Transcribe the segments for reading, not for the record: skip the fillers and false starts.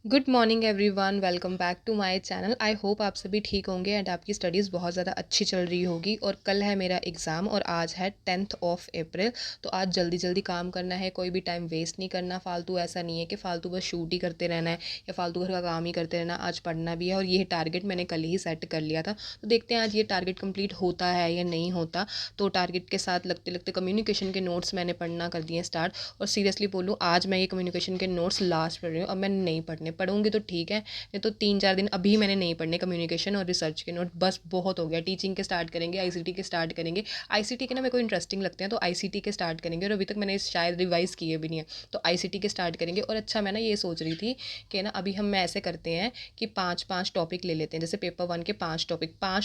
Good morning everyone, welcome back to my channel. I hope आप सभी ठीक होंगे एंड आपकी स्टडीज़ बहुत ज़्यादा अच्छी चल रही होगी। और कल है मेरा एग्ज़ाम और आज है 10th ऑफ अप्रैल। तो आज जल्दी जल्दी काम करना है, कोई भी टाइम वेस्ट नहीं करना फालतू। ऐसा नहीं है कि फालतू बस शूट ही करते रहना है या फालतू घर का काम ही करते रहना। आज पढ़ना भी है और ये टारगेट मैंने कल ही सेट कर लिया था। तो देखते हैं आज ये टारगेट कंप्लीट होता है या नहीं होता। तो टारगेट के साथ लगते लगते कम्युनिकेशन के नोट्स मैंने पढ़ना कर दिए स्टार्ट। और सीरियसली बोलूँ, आज मैं ये कम्युनिकेशन के नोट्स लास्ट पढ़ रही हूँ। अब मैं नहीं पढ़ूंगी तो ठीक है, नहीं तो 3-4 दिन अभी मैंने नहीं पढ़ने कम्युनिकेशन और रिसर्च के नोट। बस बहुत हो गया। टीचिंग के स्टार्ट करेंगे, आईसीटी के स्टार्ट करेंगे। आईसीटी के ना मेरे को इंटरेस्टिंग लगते हैं तो आईसीटी के स्टार्ट करेंगे। और अभी तक मैंने शायद रिवाइज किए भी नहीं है, तो आईसीटी के स्टार्ट करेंगे। और अच्छा, मैं ना ये सोच रही थी कि ना अभी हम ऐसे करते हैं कि 5-5 टॉपिक ले लेते हैं। जैसे पेपर 1 के 5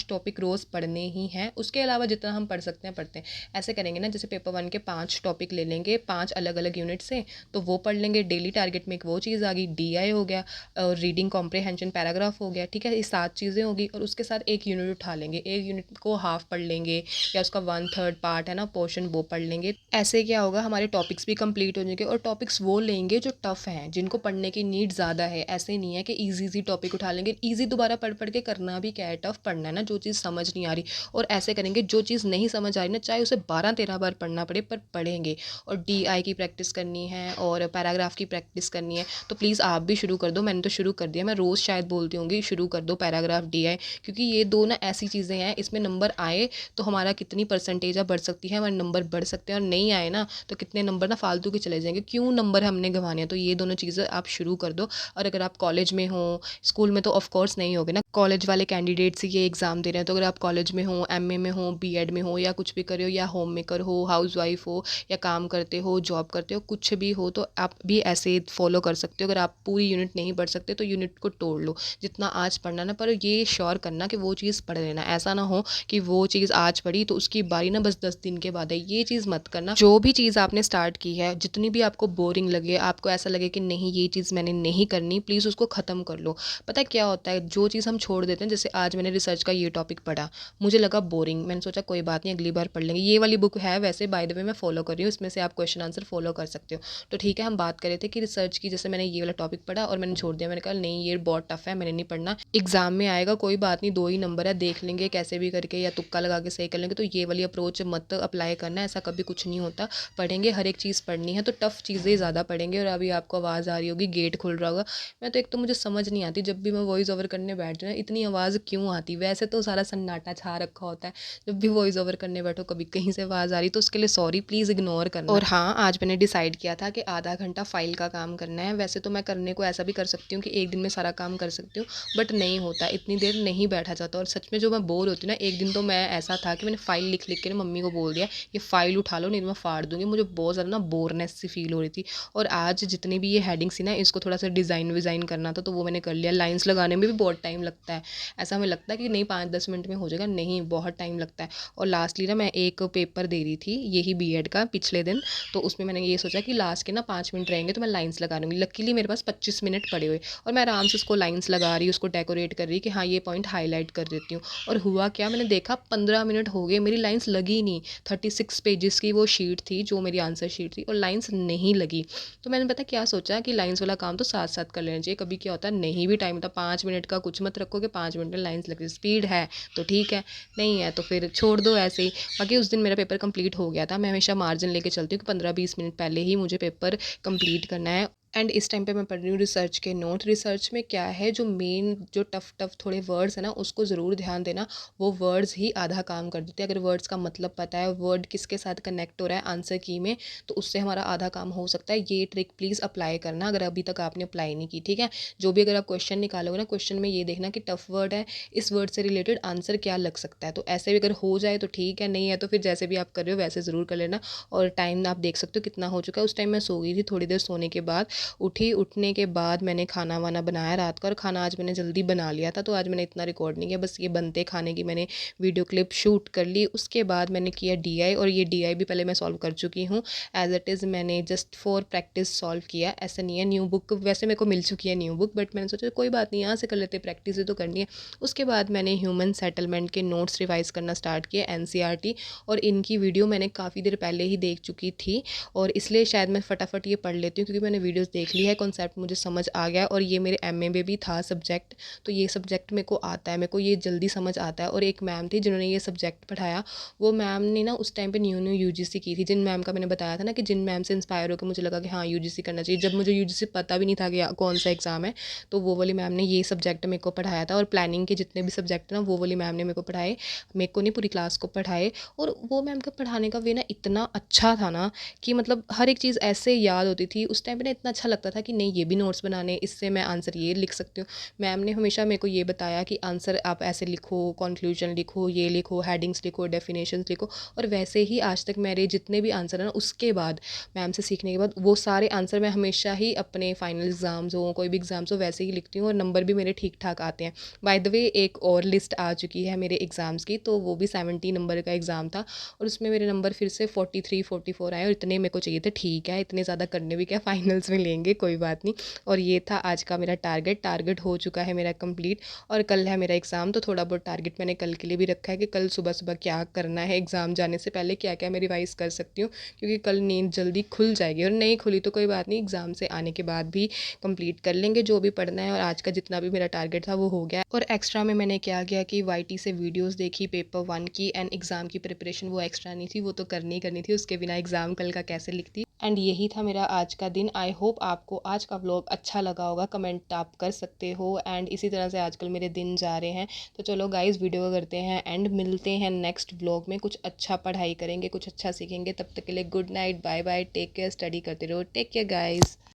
टॉपिक रोज़ पढ़ने ही हैं। उसके अलावा जितना हम पढ़ सकते हैं पढ़ते हैं। ऐसे करेंगे ना, जैसे पेपर 1 के 5 टॉपिक ले लेंगे, 5 अलग अलग यूनिट से, तो वो पढ़ लेंगे। डेली टारगेट में एक वो चीज़ आ गई, डीआई हो गया और रीडिंग कॉम्प्रिहेंशन पैराग्राफ हो गया। ठीक है, ये 7 चीज़ें होगी। और उसके साथ एक यूनिट उठा लेंगे, एक यूनिट को हाफ पढ़ लेंगे या उसका 1/3 पार्ट है ना पोर्शन, वो पढ़ लेंगे। ऐसे क्या होगा, हमारे टॉपिक्स भी कंप्लीट हो जाएंगे। और टॉपिक्स वो लेंगे जो टफ हैं, जिनको पढ़ने की नीड ज़्यादा है। ऐसे नहीं है कि ईजी टॉपिक उठा लेंगे। ईजी दोबारा पढ़ पढ़ के करना भी क्या है, टफ पढ़ना है ना, जो चीज़ समझ नहीं आ रही। और ऐसे करेंगे, जो चीज़ नहीं समझ आ रही ना, चाहे उसे 12-13 बार पढ़ना पड़े पर पढ़ेंगे। और डीआई की प्रैक्टिस करनी है और पैराग्राफ की प्रैक्टिस करनी है। तो प्लीज़ आप भी शुरू कर दो। मैंने तो शुरू कर दिया। मैं रोज़ शायद बोलती होंगी शुरू कर दो पैराग्राफ, डीआई, क्योंकि ये दो ना ऐसी चीज़ें हैं, इसमें नंबर आए तो हमारा कितनी परसेंटेज बढ़ सकती है, हमारे नंबर बढ़ सकते हैं। और नहीं आए ना तो कितने नंबर ना फालतू के चले जाएंगे। क्यों नंबर हमने गंवाने हैं? तो ये दोनों चीज़ें आप शुरू कर दो। और अगर आप कॉलेज में हो, स्कूल में तो ऑफ कोर्स नहीं होगे ना, कॉलेज वाले कैंडिडेट्स ही ये एग्ज़ाम दे रहे हैं। तो अगर आप कॉलेज में हो, एमए में हो, बीएड में हो, या कुछ भी कर रहे हो, या होम मेकर हो, हाउस वाइफ हो, या काम करते हो, जॉब करते हो, कुछ भी हो, तो आप भी ऐसे फॉलो कर सकते हो। अगर आप पूरी यूनिट नहीं पढ़ सकते तो यूनिट को तोड़ लो, जितना आज पढ़ना ना। पर ये श्योर करना कि वो चीज़ पढ़ लेना। ऐसा ना हो कि वो चीज़ आज पढ़ी तो उसकी बारी ना बस 10 दिन के बाद है। ये चीज़ मत करना। जो भी चीज़ आपने स्टार्ट की है, जितनी भी आपको बोरिंग लगे, आपको ऐसा लगे कि नहीं ये चीज़ मैंने नहीं करनी, प्लीज़ उसको ख़त्म कर लो। पता है क्या होता है, जो चीज़ हम छोड़ देते हैं, जैसे आज मैंने रिसर्च का ये टॉपिक पढ़ा, मुझे लगा बोरिंग, मैंने सोचा कोई बात नहीं अगली बार पढ़ लेंगे। ये वाली बुक है वैसे, बाय द वे मैं फॉलो कर रही हूँ, इसमें से आप क्वेश्चन आंसर फॉलो कर सकते हो। तो ठीक है, हम बात कर रहे थे कि रिसर्च की, जैसे मैंने ये वाला टॉपिक पढ़ा और मैंने छोड़ दिया। मैंने कहा नहीं ये बहुत टफ है, मैंने नहीं पढ़ना, एग्जाम में आएगा, कोई बात नहीं, 2 ही नंबर है, देख लेंगे कैसे भी करके, या तुक्का लगा के सही कर लेंगे। तो ये वाली अप्रोच मत अप्लाई करना, ऐसा कभी कुछ नहीं होता। पढ़ेंगे, हर एक चीज़ पढ़नी है तो टफ चीज़ें ज़्यादा पढ़ेंगे। और अभी आपको आवाज़ आ रही होगी, गेट खुल रहा होगा। मैं तो एक तो मुझे समझ नहीं आती, जब भी मैं वॉइस ओवर करने बैठती हूँ ना, इतनी आवाज़ क्यों आती? वैसे तो सारा सन्नाटा छा रखा होता है, जब भी वॉइस ओवर करने बैठो कभी कहीं से आवाज़ आ रही, तो उसके लिए सॉरी, प्लीज़ इग्नोर करना। और हाँ, आज मैंने डिसाइड किया था कि आधा घंटा फाइल का काम करना है। वैसे तो मैं करने को ऐसा भी कर सकती हूँ कि एक दिन में सारा काम कर सकती हूँ, बट नहीं होता, इतनी देर नहीं बैठा जाता। और सच में जो मैं बोर होती हूँ ना, एक दिन तो मैं ऐसा था कि मैंने फाइल लिख लिख के ना मम्मी को बोल दिया ये फाइल उठा लो, नहीं तो मैं फाड़ दूंगी। मुझे बहुत ज़्यादा ना बोरनेस सी फील हो रही थी। और आज जितनी भी ये हेडिंग्स थी ना, इसको थोड़ा सा डिज़ाइन विज़ाइन करना था, तो वो मैंने कर लिया। लाइन्स लगाने में भी बहुत टाइम लगता है। ऐसा हमें लगता है कि नहीं 5-10 मिनट में हो जाएगा, नहीं बहुत टाइम लगता है। और लास्टली ना मैं एक पेपर दे रही थी, यही बीएड का, पिछले दिन। तो उसमें मैंने ये सोचा कि लास्ट के ना 5 मिनट रहेंगे तो मैं लाइन्स लगा लूँगी। लकीली मेरे पास 25 मिनट पड़े हुए और मैं आराम से उसको लाइन्स लगा रही हूँ, उसको डेकोरेट कर रही कि हाँ ये पॉइंट हाईलाइट कर देती हूँ। और हुआ क्या, मैंने देखा 15 मिनट हो गए, मेरी लाइन्स लगी नहीं। 36 पेजेस की वो शीट थी जो मेरी आंसर शीट थी, और लाइन्स नहीं लगी। तो मैंने पता क्या सोचा कि लाइन्स वाला काम तो साथ साथ कर लेना चाहिए। कभी क्या होता है नहीं भी टाइम होता, 5 मिनट का कुछ मत रखो कि 5 मिनट में लाइन्स लग रही। स्पीड है तो ठीक है, नहीं है तो फिर छोड़ दो ऐसे ही। बाकी उस दिन मेरा पेपर कंप्लीट हो गया था। मैं हमेशा मार्जिन लेके चलती हूँ कि 15-20 मिनट पहले ही मुझे पेपर कंप्लीट करना है। एंड इस टाइम पे मैं पढ़ रही हूँ रिसर्च के नोट। रिसर्च में क्या है, जो मेन जो टफ टफ थोड़े वर्ड्स है ना, उसको ज़रूर ध्यान देना। वो वर्ड्स ही आधा काम कर देते हैं। अगर वर्ड्स का मतलब पता है, वर्ड किसके साथ कनेक्ट हो रहा है आंसर की में, तो उससे हमारा आधा काम हो सकता है। ये ट्रिक प्लीज़ अप्लाई करना अगर अभी तक आपने अप्लाई नहीं की, ठीक है। जो भी अगर आप क्वेश्चन निकालोगे ना, क्वेश्चन में ये देखना कि टफ वर्ड है, इस वर्ड से रिलेटेड आंसर क्या लग सकता है। तो ऐसे भी अगर हो जाए तो ठीक है, नहीं है तो फिर जैसे भी आप कर रहे हो वैसे ज़रूर कर लेना। और टाइम आप देख सकते हो कितना हो चुका है। उस टाइम मैं सो गई थी, थोड़ी देर सोने के बाद उठी। उठने के बाद मैंने खाना वाना बनाया रात का, और खाना आज मैंने जल्दी बना लिया था, तो आज मैंने इतना रिकॉर्ड नहीं किया, बस ये बनते खाने की मैंने वीडियो क्लिप शूट कर ली। उसके बाद मैंने किया डीआई, और ये डीआई भी पहले मैं सॉल्व कर चुकी हूँ एज इट इज़। मैंने जस्ट फॉर प्रैक्टिस सॉल्व किया, ऐसा नहीं है न्यू बुक, वैसे मेरे को मिल चुकी है न्यू बुक, बट मैंने सोचा कोई बात नहीं, यहाँ से कर लेते, प्रैक्टिस ही तो करनी है। उसके बाद मैंने ह्यूमन सेटलमेंट के नोट्स रिवाइज करना स्टार्ट किया, एनसीईआरटी, और इनकी वीडियो मैंने काफ़ी देर पहले ही देख चुकी थी, और इसलिए शायद मैं फटाफट ये पढ़ लेती हूँ, क्योंकि मैंने वीडियोस देख ली है, कॉन्सेप्ट मुझे समझ आ गया है और ये मेरे एमए में भी था सब्जेक्ट, तो ये सब्जेक्ट मेरे को आता है, मेरे को ये जल्दी समझ आता है। और एक मैम थी जिन्होंने ये सब्जेक्ट पढ़ाया, वो मैम ने ना उस टाइम पे न्यू न्यू यूजीसी की थी, जिन मैम का मैंने बताया था ना कि जिन मैम से इंस्पायर होकर मुझे लगा कि हाँ यूजीसी करना चाहिए, जब मुझे यूजीसी पता भी नहीं था कि कौन सा एग्ज़ाम है, तो वो वाली मैम ने ये सब्जेक्ट मेरे को पढ़ाया था। और प्लानिंग के जितने भी सब्जेक्ट ना वो वाली मैम ने मेरे को पढ़ाए, मेरे को नहीं पूरी क्लास को पढ़ाए। और वो मैम का पढ़ाने का वे ना इतना अच्छा था ना कि मतलब हर एक चीज़ ऐसे याद होती थी उस टाइम पे ना, इतना अच्छा लगता था कि नहीं ये भी नोट्स बनाने, इससे मैं आंसर ये लिख सकती हूँ। मैम ने हमेशा मेरे को ये बताया कि आंसर आप ऐसे लिखो, कंक्लूजन लिखो, ये लिखो, हेडिंग्स लिखो, डेफिनेशंस लिखो। और वैसे ही आज तक मेरे जितने भी आंसर हैं ना, उसके बाद मैम से सीखने के बाद वो सारे आंसर मैं हमेशा ही अपने फाइनल एग्ज़ाम्स हो, कोई भी एग्ज़ाम्स हो, वैसे ही लिखती हूँ और नंबर भी मेरे ठीक ठाक आते हैं। बाय द वे एक और लिस्ट आ चुकी है मेरे एग्ज़ाम्स की, तो वो भी 70 नंबर का एग्ज़ाम था और उसमें मेरे नंबर फिर से 43 44 आए और इतने मेरे को चाहिए थे। ठीक है, इतने ज़्यादा करने भी क्या, फाइनल्स में लेंगे, कोई बात नहीं। और ये था आज का मेरा टारगेट हो चुका है मेरा कंप्लीट। और कल है मेरा एग्ज़ाम, तो थोड़ा बहुत टारगेट मैंने कल के लिए भी रखा है कि कल सुबह सुबह क्या करना है, एग्ज़ाम जाने से पहले क्या क्या मैं रिवाइज़ कर सकती हूँ, क्योंकि कल नींद जल्दी खुल जाएगी। और नहीं खुली तो कोई बात नहीं, एग्ज़ाम से आने के बाद भी कंप्लीट कर लेंगे जो भी पढ़ना है। और आज का जितना भी मेरा टारगेट था वो हो गया। और एक्स्ट्रा में मैंने क्या किया कि वाईटी से वीडियोस देखी पेपर 1 की, एंड एग्ज़ाम की प्रिपरेशन वो एक्स्ट्रा नहीं थी, वो तो करनी ही करनी थी, उसके बिना एग्ज़ाम कल का कैसे लिखती। एंड यही था मेरा आज का दिन। आई होप आपको आज का व्लॉग अच्छा लगा होगा, कमेंट आप कर सकते हो। एंड इसी तरह से आजकल मेरे दिन जा रहे हैं। तो चलो गाइज़, वीडियो को करते हैं एंड मिलते हैं नेक्स्ट व्लॉग में। कुछ अच्छा पढ़ाई करेंगे, कुछ अच्छा सीखेंगे। तब तक के लिए good night, bye bye, take care, study करते रहो, टेक केयर गाइज़।